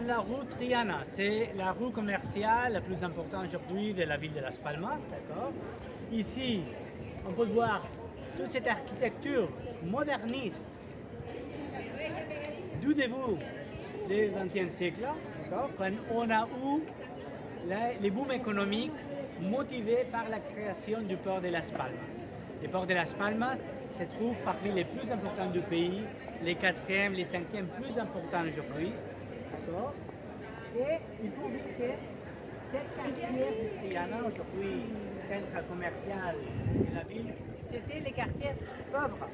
dans la rue Triana. C'est la rue commerciale la plus importante aujourd'hui de la ville de Las Palmas, d'accord? Ici, on peut voir toute cette architecture moderniste du début du XXe siècle, d'accord? Quand on a eu les booms économiques motivés par la création du port de Las Palmas. Le port de Las Palmas se trouve parmi les plus importants du pays, les quatrièmes, les cinquièmes plus importants aujourd'hui. D'accord. Et il faut visiter cette quartier de Triana, aujourd'hui centre commercial de la ville, c'était les quartiers pauvres.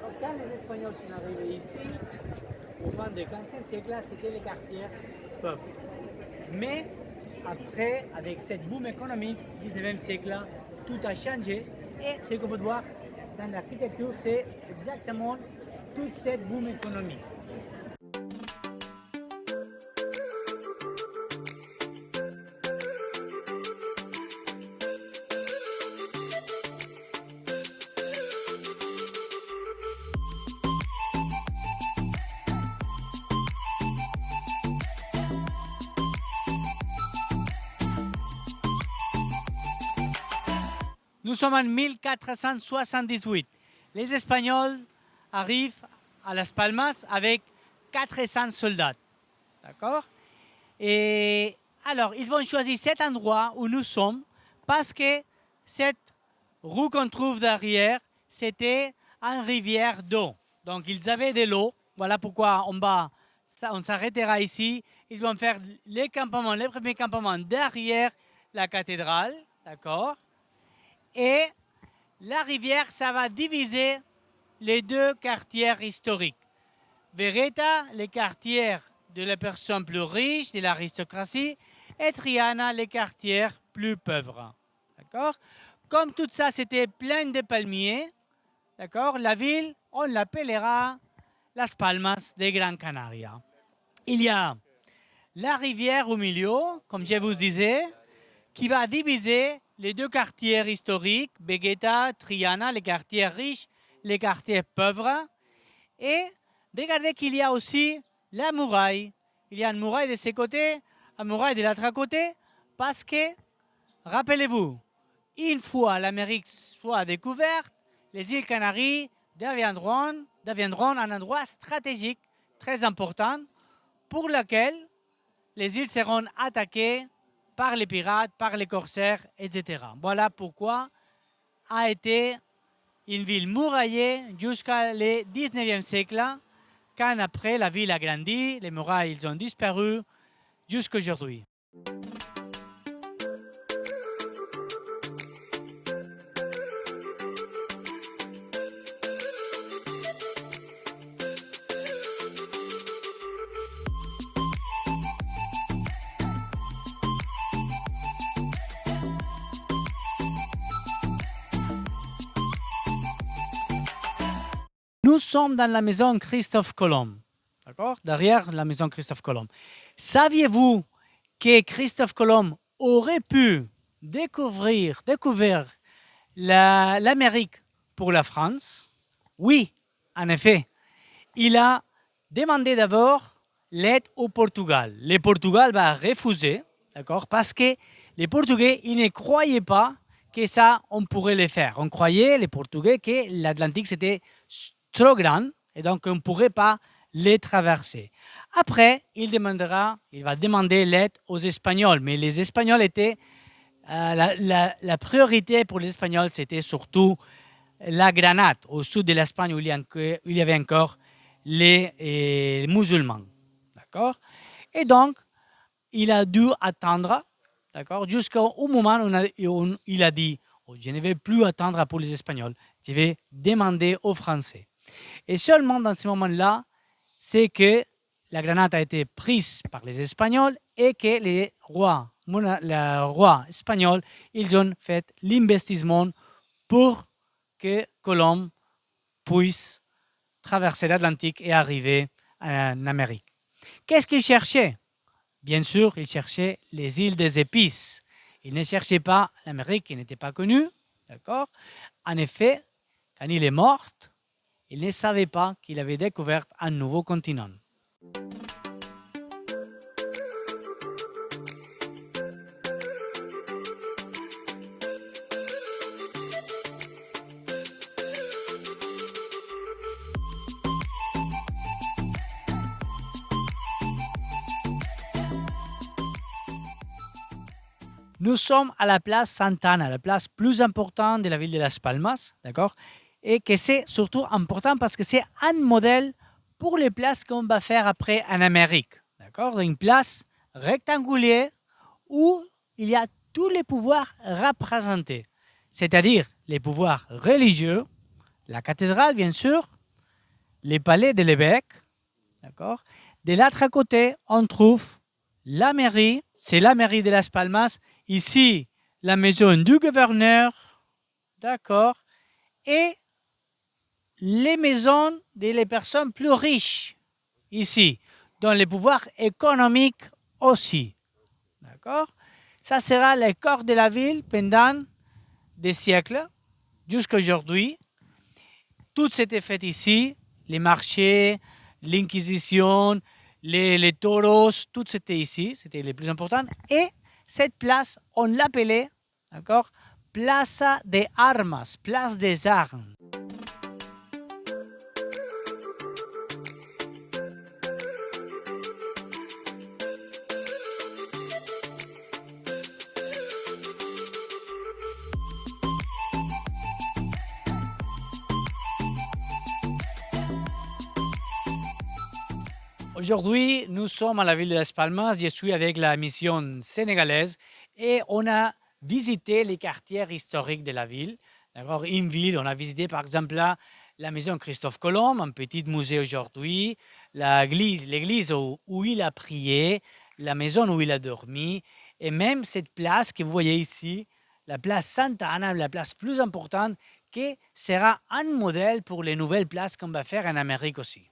Donc, quand les Espagnols sont arrivés ici, au fin du XVe siècle, c'était les quartiers pauvres. Mais après, avec cette boom économique du XIXe siècle, tout a changé. Et ce qu'on peut voir dans l'architecture, c'est exactement toute cette boom économique. Nous sommes en 1478. Les Espagnols arrivent à Las Palmas avec 400 soldats. D'accord? Et alors, ils vont choisir cet endroit où nous sommes parce que cette rue qu'on trouve derrière, c'était une rivière d'eau. Donc, ils avaient de l'eau. Voilà pourquoi on s'arrêtera ici. Ils vont faire les premiers campements derrière la cathédrale. D'accord? Et la rivière, ça va diviser les deux quartiers historiques. Vereta, les quartiers de la personne plus riche, de l'aristocratie, et Triana, les quartiers plus pauvres. D'accord? Comme tout ça, c'était plein de palmiers, d'accord? La ville, on l'appellera Las Palmas de Gran Canaria. Il y a la rivière au milieu, comme je vous disais, qui va diviser les deux quartiers historiques, Vegeta, Triana, les quartiers riches, les quartiers pauvres. Et regardez qu'il y a aussi la muraille. Il y a une muraille de ce côté, une muraille de l'autre côté, parce que, rappelez-vous, une fois l'Amérique soit découverte, les îles Canaries deviendront un endroit stratégique très important pour lequel les îles seront attaquées par les pirates, par les corsaires, etc. Voilà pourquoi a été une ville muraillée jusqu'au XIXe siècle, quand après la ville a grandi, les murailles ils ont disparu jusqu'à aujourd'hui. Nous sommes dans la maison Christophe Colomb, d'accord? Derrière la maison Christophe Colomb. Saviez-vous que Christophe Colomb aurait pu découvrir l'Amérique pour la France? Oui, en effet. Il a demandé d'abord l'aide au Portugal. Le Portugal va refuser, d'accord? Parce que les Portugais, ils ne croyaient pas que ça, on pourrait le faire. On croyait, les Portugais, que l'Atlantique, c'était trop grand et donc on ne pourrait pas les traverser. Après, il va demander l'aide aux Espagnols, mais les Espagnols étaient, la priorité pour les Espagnols, c'était surtout la Grenade, au sud de l'Espagne où il y avait encore les musulmans. D'accord? Et donc, il a dû attendre, d'accord, jusqu'au moment où il a dit oh, je ne vais plus attendre pour les Espagnols, je vais demander aux Français. Et seulement dans ce moment-là, c'est que la Grenade a été prise par les Espagnols et que les rois espagnols, ils ont fait l'investissement pour que Colomb puisse traverser l'Atlantique et arriver en Amérique. Qu'est-ce qu'il cherchait? Bien sûr, il cherchait les îles des épices. Il ne cherchait pas l'Amérique qui n'était pas connue. D'accord? En effet, quand il est mort, il ne savait pas qu'il avait découvert un nouveau continent. Nous sommes à la place Santa Ana, la place plus importante de la ville de Las Palmas, d'accord? Et que c'est surtout important parce que c'est un modèle pour les places qu'on va faire après en Amérique, d'accord? Une place rectangulaire où il y a tous les pouvoirs représentés, c'est-à-dire les pouvoirs religieux, la cathédrale bien sûr, les palais de l'évêque, d'accord? De l'autre côté, on trouve la mairie, c'est la mairie de Las Palmas. Ici, la maison du gouverneur, d'accord? Et les maisons des personnes plus riches, ici, dans les pouvoirs économiques aussi, d'accord? Ça sera le corps de la ville pendant des siècles, jusqu'à aujourd'hui. Tout s'était fait ici, les marchés, l'Inquisition, les tauros, tout c'était ici, c'était les plus importants. Et cette place, on l'appelait, d'accord, Plaza de Armas, place des armes. Aujourd'hui, nous sommes à la ville de Las Palmas. Je suis avec la mission sénégalaise et on a visité les quartiers historiques de la ville. D'accord, une ville, on a visité par exemple là, la maison Christophe Colomb, un petit musée aujourd'hui, l'église où il a prié, la maison où il a dormi et même cette place que vous voyez ici, la place Santa Ana, la place plus importante, qui sera un modèle pour les nouvelles places qu'on va faire en Amérique aussi.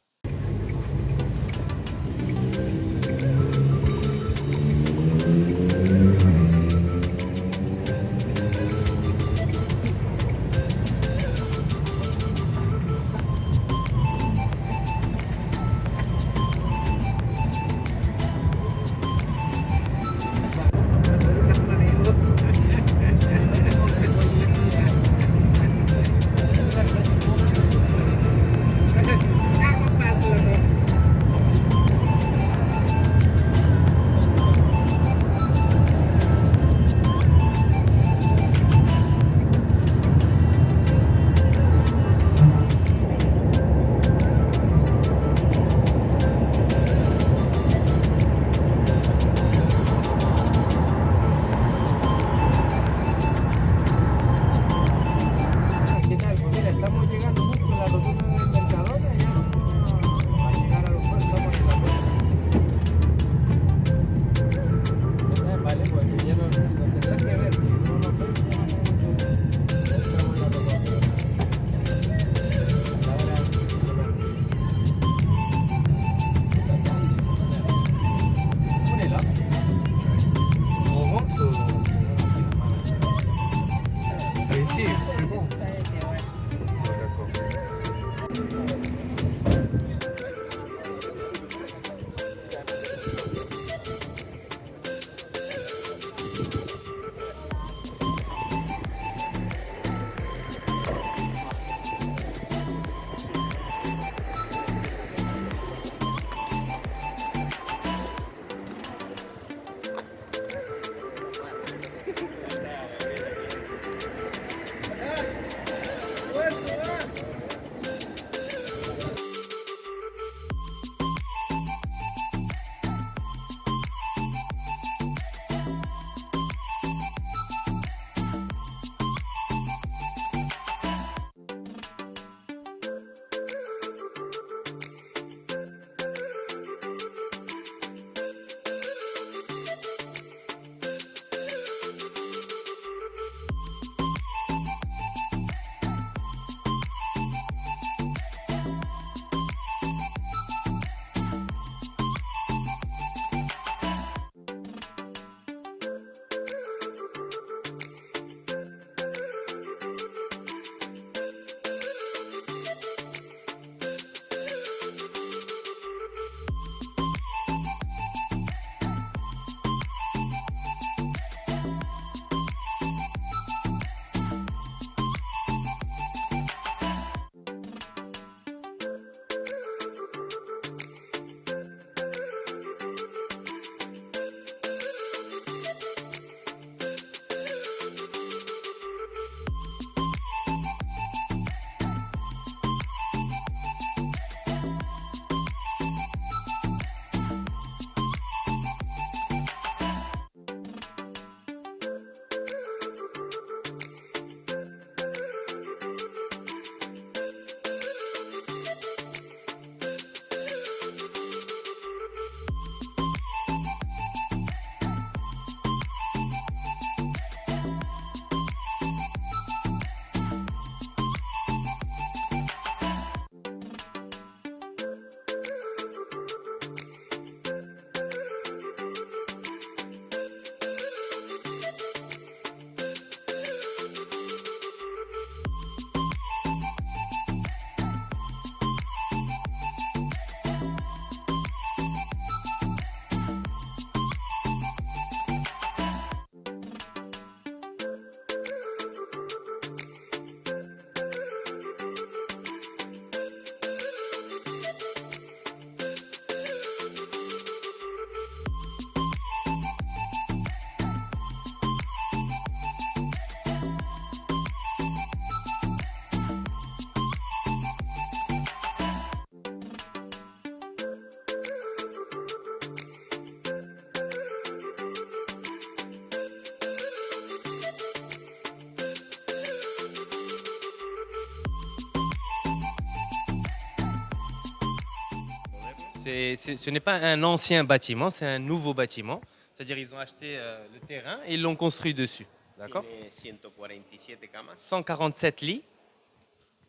Ce n'est pas un ancien bâtiment, c'est un nouveau bâtiment. C'est-à-dire ils ont acheté le terrain et ils l'ont construit dessus. D'accord. Tiene 147 camas. 147 lits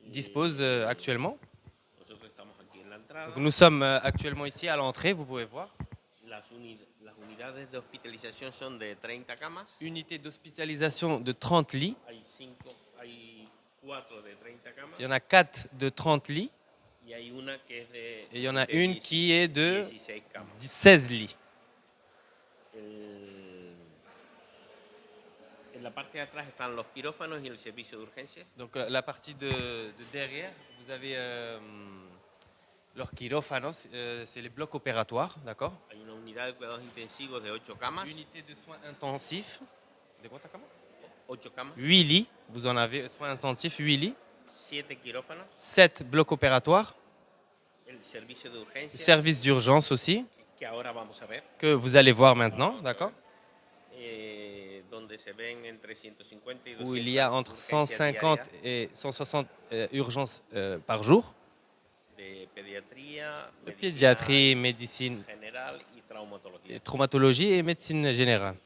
disposent actuellement. Nosotros estamos aquí en la entrada. Donc, nous sommes actuellement ici à l'entrée, vous pouvez voir. Las unidades de hospitalización son de 30 camas. Unité d'hospitalisation de 30 lits. Hay 4 de 30 camas. Il y en a 4 de 30 lits. Y hay una que es de, Et il y en a de une 10 qui est de 16 camas. 16 lits. En la parte de atrás están los quirófanos y el servicio de urgencia. Donc la partie de derrière, vous avez los quirófanos, c'est les blocs opératoires, d'accord. Hay una unidad de cuidados intensivos de 8 camas. Unité de soins intensifs. De quoi 8 camas. 8 lits, vous en avez, soins intensifs, 8 lits. 7 quirófanos. 7 blocs opératoires. El servicio de urgencia. Service d'urgence aussi, Que ahora vamos a ver. que vous allez voir maintenant, d'accord. Donde se ven entre 150 y 200 Où il y a entre urgencias 150 diarias et 160 urgences par jour. de pediatría, De medicina pédiatrie, médecine, general y traumatología. et traumatologie et médecine générale.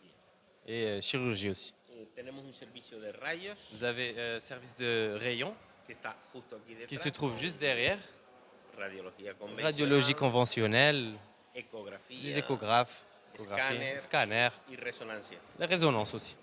Et chirurgie aussi. Tenemos un servicio de rayos Vous avez service de rayon que está justo aquí qui detrás. se trouve juste derrière. Radiología convencional, Radiologie conventionnelle, ecografía, les échographes, Scanner. scanners, y resonancia. la résonance aussi.